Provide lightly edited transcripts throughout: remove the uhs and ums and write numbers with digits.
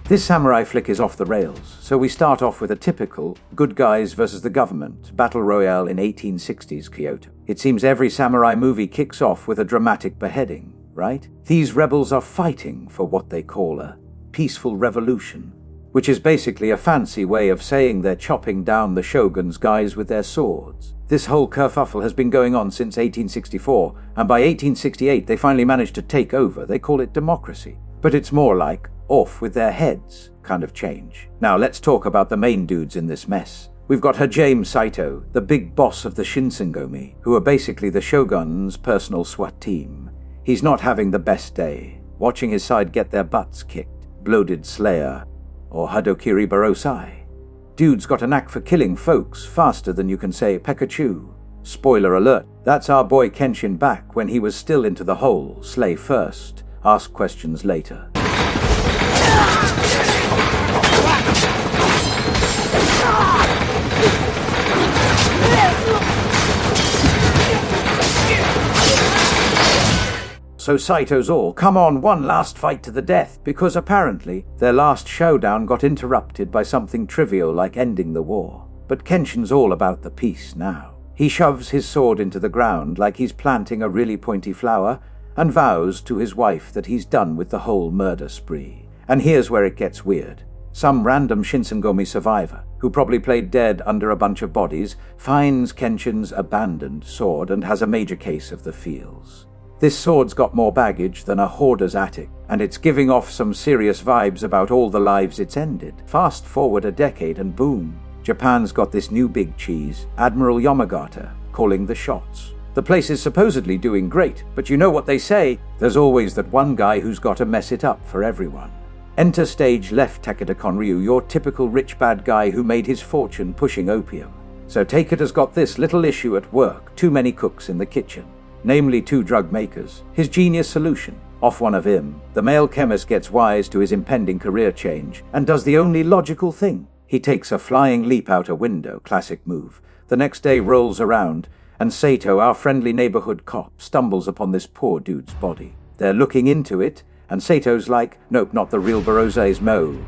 This samurai flick is off the rails, so we start off with a typical good guys versus the government battle royale in 1860s Kyoto. It seems every samurai movie kicks off with a dramatic beheading, right? These rebels are fighting for what they call a peaceful revolution, which is basically a fancy way of saying they're chopping down the shogun's guys with their swords. This whole kerfuffle has been going on since 1864, and by 1868 they finally managed to take over. They call it democracy, but it's more like off with their heads kind of change. Now let's talk about the main dudes in this mess. We've got Hajime Saito, the big boss of the Shinsengomi, who are basically the shogun's personal SWAT team. He's not having the best day, watching his side get their butts kicked. Bloated Slayer, or Hadokiri Barosai. Dude's got a knack for killing folks faster than you can say Pikachu. Spoiler alert, that's our boy Kenshin back when he was still into the hole. Slay first, ask questions later. So Saito's all, come on, one last fight to the death, because apparently their last showdown got interrupted by something trivial like ending the war. But Kenshin's all about the peace now. He shoves his sword into the ground like he's planting a really pointy flower and vows to his wife that he's done with the whole murder spree. And here's where it gets weird. Some random Shinsengomi survivor, who probably played dead under a bunch of bodies, finds Kenshin's abandoned sword and has a major case of the feels. This sword's got more baggage than a hoarder's attic, and it's giving off some serious vibes about all the lives it's ended. Fast forward a decade and boom, Japan's got this new big cheese, Admiral Yamagata, calling the shots. The place is supposedly doing great, but you know what they say, there's always that one guy who's got to mess it up for everyone. Enter stage left Takeda Konryu, your typical rich bad guy who made his fortune pushing opium. So Takeda's got this little issue at work, too many cooks in the kitchen. Namely 2 drug makers. His genius solution, off one of him, the male chemist gets wise to his impending career change and does the only logical thing. He takes a flying leap out a window, classic move. The next day rolls around, and Saito, our friendly neighborhood cop, stumbles upon this poor dude's body. They're looking into it, and Sato's like, nope, not the real Barosai's Mo.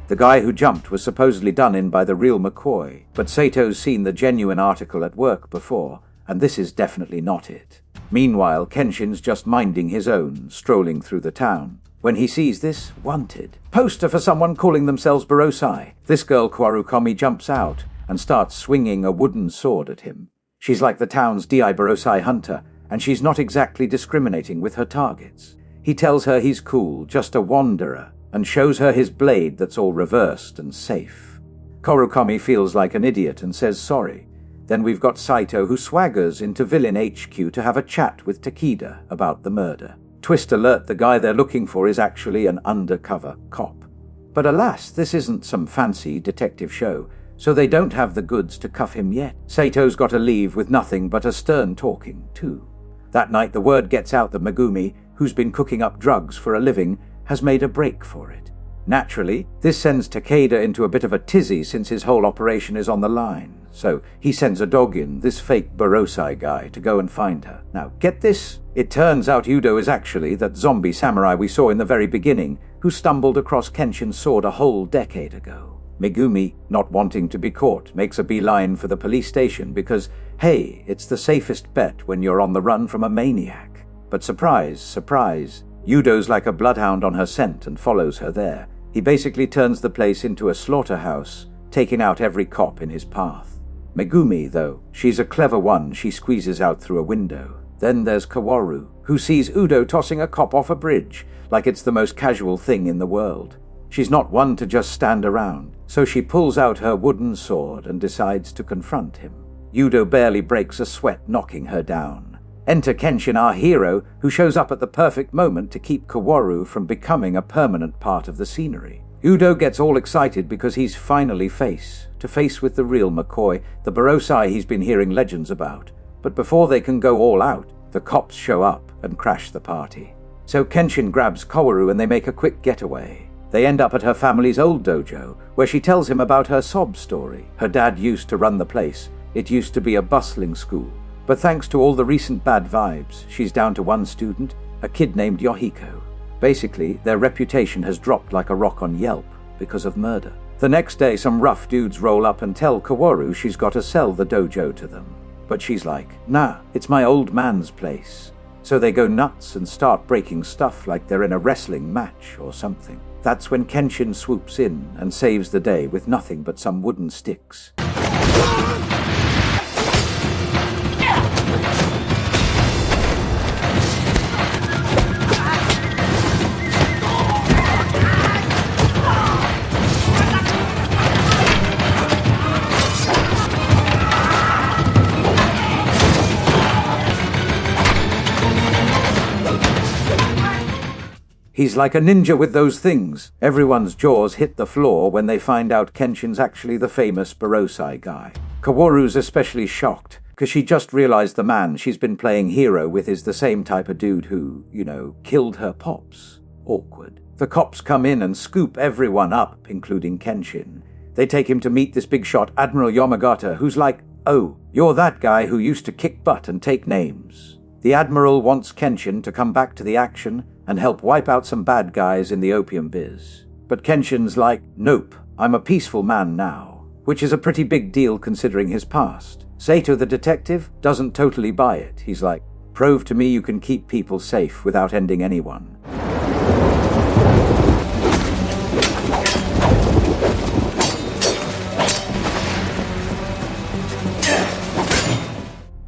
The guy who jumped was supposedly done in by the real McCoy, but Sato's seen the genuine article at work before, and this is definitely not it. Meanwhile, Kenshin's just minding his own, strolling through the town, when he sees this wanted poster for someone calling themselves Barosai. This girl Kwarukami jumps out and starts swinging a wooden sword at him. She's like the town's D.I. Barosai hunter, and she's not exactly discriminating with her targets. He tells her he's cool, just a wanderer, and shows her his blade that's all reversed and safe. Kwarukami feels like an idiot and says sorry. Then we've got Saito, who swaggers into Villain HQ to have a chat with Takeda about the murder. Twist alert, the guy they're looking for is actually an undercover cop. But alas, this isn't some fancy detective show, so they don't have the goods to cuff him yet. Sato's got to leave with nothing but a stern talking, too. That night the word gets out that Megumi, who's been cooking up drugs for a living, has made a break for it. Naturally, this sends Takeda into a bit of a tizzy since his whole operation is on the line. So he sends a dog in, this fake Barosai guy, to go and find her. Now, get this? It turns out Udo is actually that zombie samurai we saw in the very beginning, who stumbled across Kenshin's sword a whole decade ago. Megumi, not wanting to be caught, makes a beeline for the police station because, hey, it's the safest bet when you're on the run from a maniac. But surprise, surprise, Udo's like a bloodhound on her scent and follows her there. He basically turns the place into a slaughterhouse, taking out every cop in his path. Megumi, though, she's a clever one she squeezes out through a window. Then there's Kaworu, who sees Udo tossing a cop off a bridge, like it's the most casual thing in the world. She's not one to just stand around, so she pulls out her wooden sword and decides to confront him. Udo barely breaks a sweat, knocking her down. Enter Kenshin, our hero, who shows up at the perfect moment to keep Kaworu from becoming a permanent part of the scenery. Udo gets all excited because he's finally face to face with the real McCoy, the Barosai he's been hearing legends about. But before they can go all out, the cops show up and crash the party. So Kenshin grabs Kaworu and they make a quick getaway. They end up at her family's old dojo, where she tells him about her sob story. Her dad used to run the place. It used to be a bustling school. But thanks to all the recent bad vibes, she's down to one student, a kid named Yohiko. Basically, their reputation has dropped like a rock on Yelp. because of murder. The next day, some rough dudes roll up and tell Kaworu she's got to sell the dojo to them. But she's like, nah, it's my old man's place. So they go nuts and start breaking stuff like they're in a wrestling match or something. That's when Kenshin swoops in and saves the day with nothing but some wooden sticks. He's like a ninja with those things. Everyone's jaws hit the floor when they find out Kenshin's actually the famous Barosai guy. Kaworu's especially shocked, because she just realized the man she's been playing hero with is the same type of dude who, killed her pops. Awkward. The cops come in and scoop everyone up, including Kenshin. They take him to meet this big shot Admiral Yamagata, who's like, oh, you're that guy who used to kick butt and take names. The Admiral wants Kenshin to come back to the action and help wipe out some bad guys in the opium biz. But Kenshin's like, nope, I'm a peaceful man now, which is a pretty big deal considering his past. Sato the detective doesn't totally buy it. He's like, prove to me you can keep people safe without ending anyone.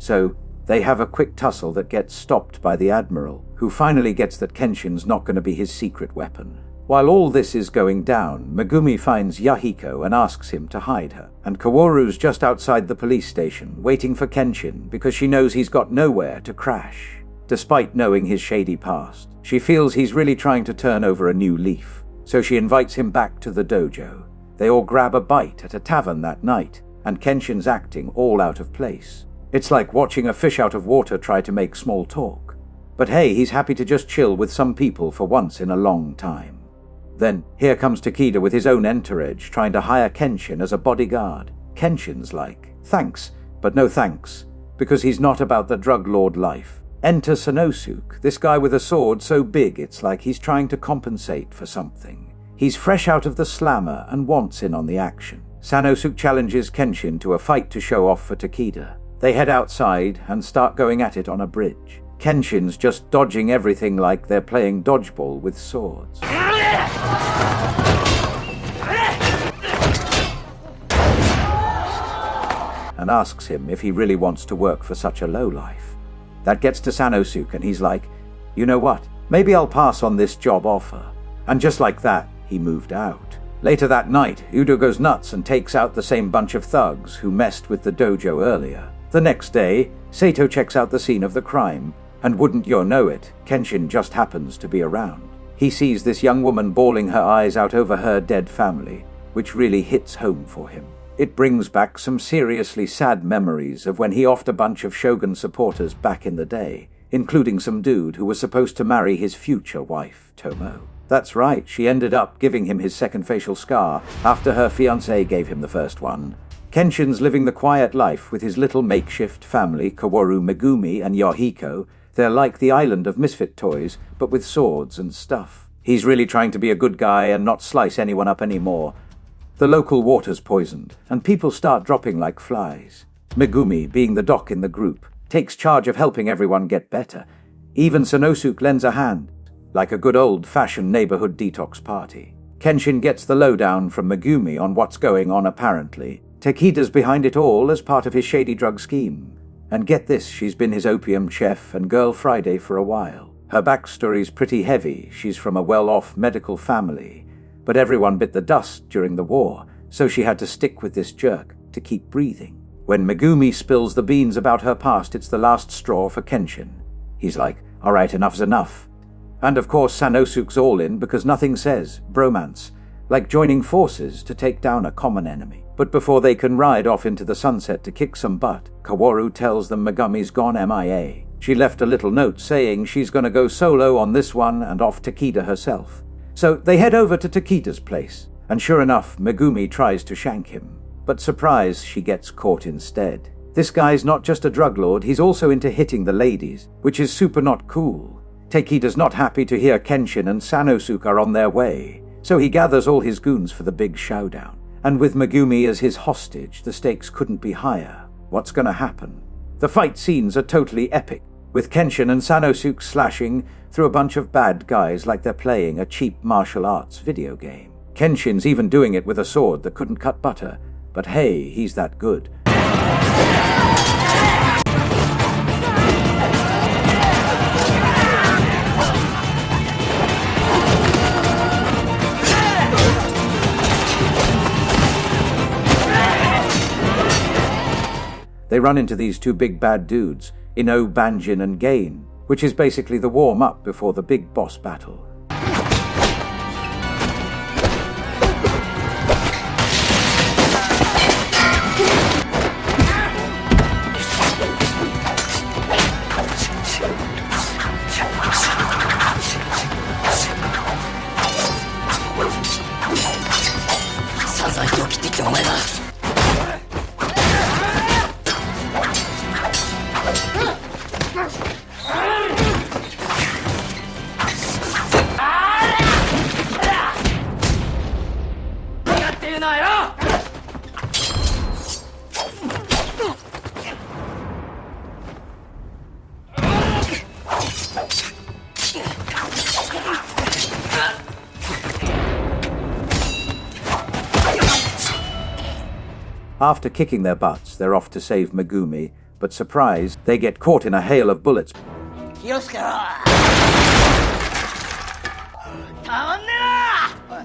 So, they have a quick tussle that gets stopped by the Admiral, who finally gets that Kenshin's not going to be his secret weapon. While all this is going down, Megumi finds Yahiko and asks him to hide her, and Kaworu's just outside the police station, waiting for Kenshin because she knows he's got nowhere to crash. Despite knowing his shady past, she feels he's really trying to turn over a new leaf, so she invites him back to the dojo. They all grab a bite at a tavern that night, and Kenshin's acting all out of place. It's like watching a fish out of water try to make small talk. But hey, he's happy to just chill with some people for once in a long time. Then, here comes Takeda with his own entourage trying to hire Kenshin as a bodyguard. Kenshin's like, thanks, but no thanks, because he's not about the drug lord life. Enter Sanosuke, this guy with a sword so big it's like he's trying to compensate for something. He's fresh out of the slammer and wants in on the action. Sanosuke challenges Kenshin to a fight to show off for Takeda. They head outside and start going at it on a bridge. Kenshin's just dodging everything like they're playing dodgeball with swords. And asks him if he really wants to work for such a lowlife. That gets to Sanosuke and he's like, you know what, maybe I'll pass on this job offer. And just like that, he moved out. Later that night, Udo goes nuts and takes out the same bunch of thugs who messed with the dojo earlier. The next day, Sato checks out the scene of the crime, and wouldn't you know it, Kenshin just happens to be around. He sees this young woman bawling her eyes out over her dead family, which really hits home for him. It brings back some seriously sad memories of when he offed a bunch of Shogun supporters back in the day, including some dude who was supposed to marry his future wife, Tomo. That's right, she ended up giving him his second facial scar after her fiancé gave him the first one. Kenshin's living the quiet life with his little makeshift family, Kaworu, Megumi, and Yahiko. They're like the island of misfit toys, but with swords and stuff. He's really trying to be a good guy and not slice anyone up anymore. The local water's poisoned, and people start dropping like flies. Megumi, being the doc in the group, takes charge of helping everyone get better. Even Sanosuke lends a hand, like a good old-fashioned neighborhood detox party. Kenshin gets the lowdown from Megumi on what's going on apparently. Takeda's behind it all as part of his shady drug scheme. And get this, she's been his opium chef and Girl Friday for a while. Her backstory's pretty heavy. She's from a well-off medical family. But everyone bit the dust during the war, so she had to stick with this jerk to keep breathing. When Megumi spills the beans about her past, it's the last straw for Kenshin. He's like, alright, enough's enough. And of course Sanosuke's all in because nothing says bromance, like joining forces to take down a common enemy. But before they can ride off into the sunset to kick some butt, Kaworu tells them Megumi's gone MIA. She left a little note saying she's gonna go solo on this one and off Takeda herself. So they head over to Takeda's place, and sure enough, Megumi tries to shank him. But surprise, she gets caught instead. This guy's not just a drug lord, he's also into hitting the ladies, which is super not cool. Takeda's not happy to hear Kenshin and Sanosuke are on their way, So he gathers all his goons for the big showdown. And with Megumi as his hostage, the stakes couldn't be higher. What's gonna happen? The fight scenes are totally epic, with Kenshin and Sanosuke slashing through a bunch of bad guys like they're playing a cheap martial arts video game. Kenshin's even doing it with a sword that couldn't cut butter, but hey, he's that good. They run into these two big bad dudes, Ino, Banjin and Gain, which is basically the warm-up before the big boss battle. After kicking their butts, they're off to save Megumi, but surprise, they get caught in a hail of bullets.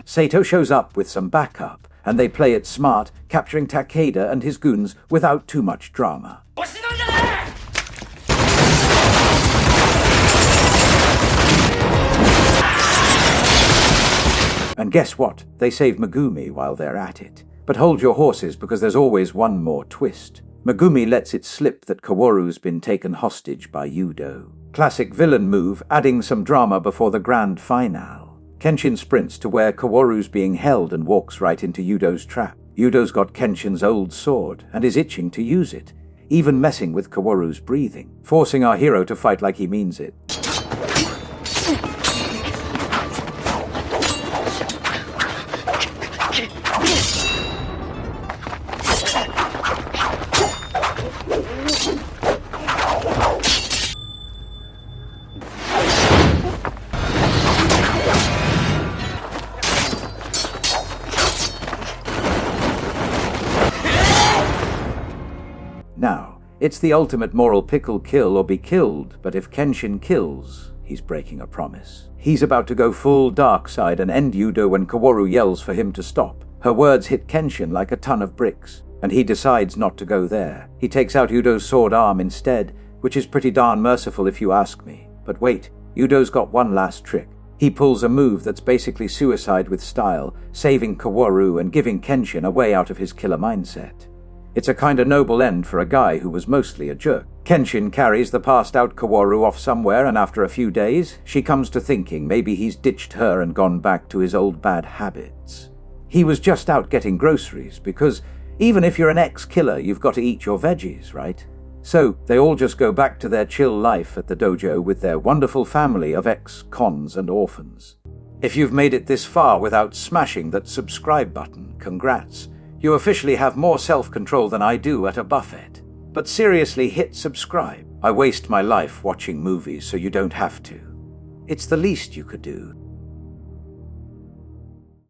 Sato shows up with some backup, and they play it smart, capturing Takeda and his goons without too much drama. And guess what? They save Megumi while they're at it. But hold your horses, because there's always one more twist. Megumi lets it slip that Kaworu's been taken hostage by Yudo. Classic villain move, adding some drama before the grand finale. Kenshin sprints to where Kaworu's being held and walks right into Yudo's trap. Yudo's got Kenshin's old sword and is itching to use it, even messing with Kaworu's breathing, forcing our hero to fight like he means it. Now, it's the ultimate moral pickle, kill or be killed, but if Kenshin kills, he's breaking a promise. He's about to go full dark side and end Yudo when Kaworu yells for him to stop. Her words hit Kenshin like a ton of bricks, and he decides not to go there. He takes out Yudo's sword arm instead, which is pretty darn merciful if you ask me. But wait, Yudo's got one last trick. He pulls a move that's basically suicide with style, saving Kaworu and giving Kenshin a way out of his killer mindset. It's a kinda noble end for a guy who was mostly a jerk. Kenshin carries the passed-out Kaworu off somewhere, and after a few days, she comes to thinking maybe he's ditched her and gone back to his old bad habits. He was just out getting groceries, because even if you're an ex-killer, you've got to eat your veggies, right? So they all just go back to their chill life at the dojo with their wonderful family of ex-cons and orphans. If you've made it this far without smashing that subscribe button, congrats. You officially have more self-control than I do at a buffet. But seriously, hit subscribe. I waste my life watching movies so you don't have to. It's the least you could do.